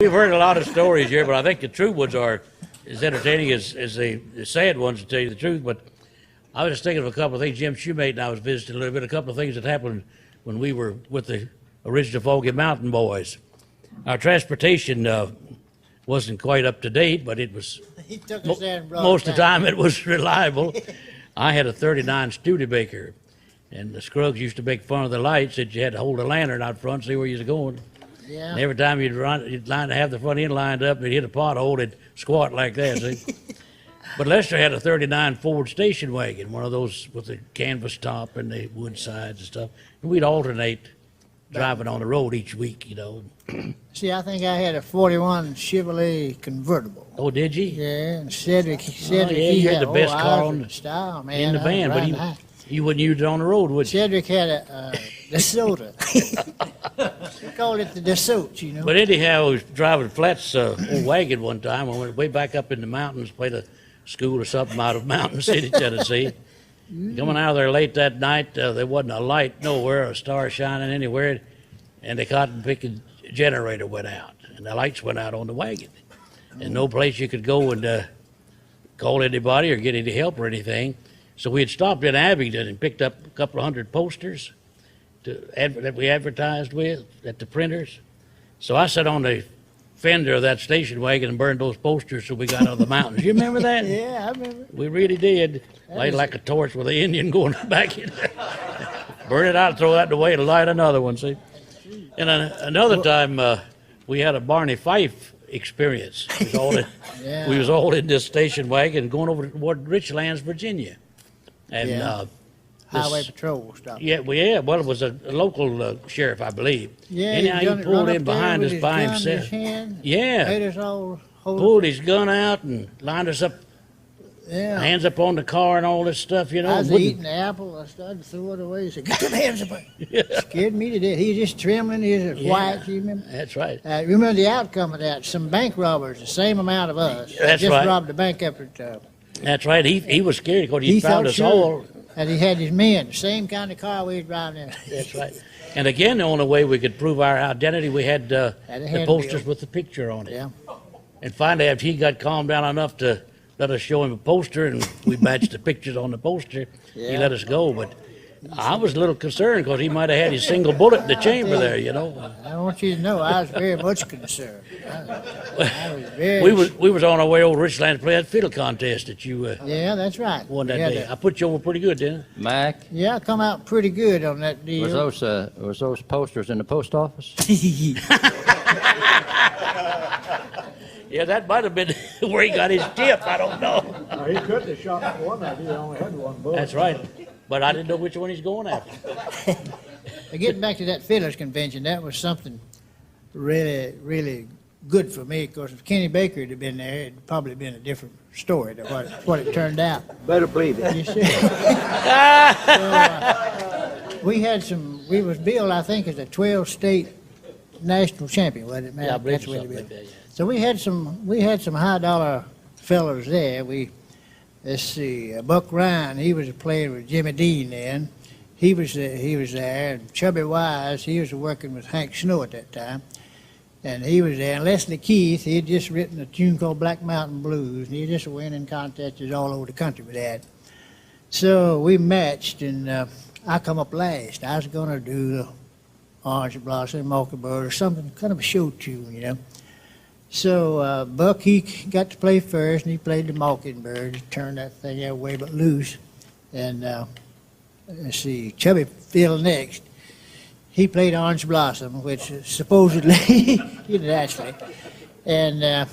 We've heard a lot of stories here, but I think the true ones are as entertaining as the sad ones, to tell you the truth. But I was just thinking of a couple of things. Jim Shumate and I was visiting a little bit, a couple of things that happened when we were with the original Foggy Mountain Boys. Our transportation wasn't quite up to date, but it was, He took us there and brought most of us the back. time it was reliable. I had a 39 Studebaker, and the Scruggs used to make fun of the lights that you had to hold a lantern out front, see where you was going. Yeah. And every time you'd have the front end lined up, and hit a pothole, it'd squat like that, see? But Lester had a 39 Ford station wagon, one of those with the canvas top and the wood sides and stuff. And we'd alternate driving on the road each week, you know. See, I think I had a 41 Chevrolet convertible. Oh, did you? Yeah, and Cedric yeah, he you had had the best car I was on in the- style, man. in the I was van, but riding high. you wouldn't use it on the road, would you? Cedric had a DeSoto. We called it the DeSoto, you know. But anyhow, we was driving Flat's old wagon one time. We went way back up in the mountains, played a school or something out of Mountain City, Tennessee. Coming out of there late that night, there wasn't a light nowhere, a star shining anywhere, and the cotton picking generator went out, and the lights went out on the wagon. And no place you could go and call anybody or get any help or anything. So we had stopped in Abingdon and picked up a couple of hundred posters that we advertised with at the printers. So I sat on the fender of that station wagon and burned those posters so we got out of the mountains. You remember that? Yeah, I remember. We really did. Laid like a torch with an Indian going back in there. Burn it out, throw that away, and light another one, see? And another time, we had a Barney Fife experience. Yeah. We was all in this station wagon going over toward Richlands, Virginia. And Yeah. Highway Patrol stuff. well, it was a local sheriff, I believe. Yeah, Anyhow, he done he it, pulled run in up there behind with us his by gun in himself. his hand, Yeah. made us all hold Pulled his gun out and lined us up, Yeah. hands up on the car and all this stuff, you know. I was wouldn't- eating the apple. I started to throw it away. He said, "Get them hands up!" Scared me to death. He was just trembling. He was white. You remember? That's right. Remember the outcome of that? Some bank robbers, the same amount of us, That's just right. robbed the bank up at. That's right. He was scared because he He found felt us sure all. that he had his men, the same kind of car we was driving in. That's right. And again, the only way we could prove our identity, we had the handbill. posters with the picture on it. Yeah. And finally, after he got calmed down enough to let us show him a poster, and we matched the pictures on the poster, he Yeah. let us go. But I was a little concerned because he might have had his single bullet in the chamber there, you know. I want you to know I was very much concerned. I was very. We was on our way over to Richland to play that fiddle contest that you Yeah, that's right. won that Yeah, day. I put you over pretty good, didn't Mac, Yeah, I come out pretty good on that deal. was those posters in the post office? I? Yeah, that might have been where he got his tip. I don't know. He could have shot one of you, only had one bullet. That's right. But I didn't know which one he's going after. Getting back to that fiddlers convention, that was something really, really good for me. Of course, if Kenny Baker had been there, it'd probably been a different story than what it turned out. Better believe it. You see? We was billed, I think, as a 12-state national champion, wasn't it, man? Yeah, I believe That's what something it like was. that, yeah. So we had some high-dollar fellers there. Let's see, Buck Ryan, he was playing with Jimmy Dean then. He was there. And Chubby Wise, he was working with Hank Snow at that time. And he was there. And Leslie Keith, he had just written a tune called Black Mountain Blues. And he just winning contests all over the country with that. So we matched, and I come up last. I was going to do the Orange Blossom, Mockingbird, or something, kind of a show tune, you know. So Buck, he got to play first, and he played the Mockingbird. He turned that thing away but loose. And let's see, Chubby filled next. He played Orange Blossom, which supposedly he did actually. And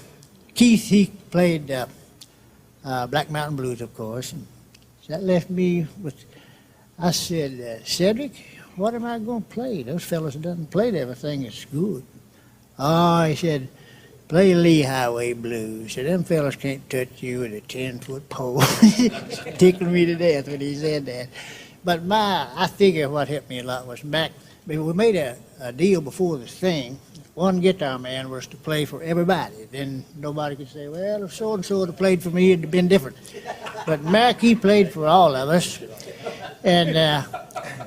Keith, he played Black Mountain Blues, of course. And that left me with, I said, Cedric, what am I going to play? Those fellas doesn't play everything that's good. Oh, he said, play Lee Highway Blues. So them fellas can't touch you with a 10-foot pole. Tickled me to death when he said that. But I figure what helped me a lot was back, we made a deal before this thing. One guitar man was to play for everybody. Then nobody could say, well, if so-and-so had played for me, it'd have been different. But Mac, he played for all of us. And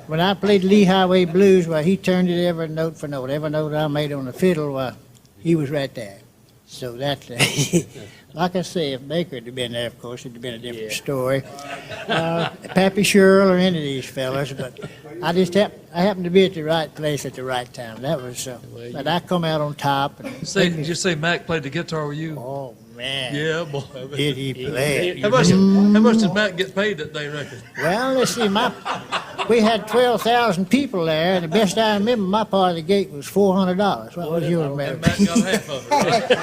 when I played Lee Highway Blues, well, he turned it every note for note. Every note I made on the fiddle, well, he was right there. So that, like I say, if Baker had been there, of course, it'd have been a different story. Pappy Sherrill or any of these fellas, but I happened to be at the right place at the right time. That was, but I come out on top. And Did you say Mac played the guitar with you? oh man, Yeah, boy. did he play? How much did Mac get paid that day, reckon? Well, let's see, we had 12,000 people there, and the best I remember, my part of the gate was $400. What was yours, And man? Mac got half of it.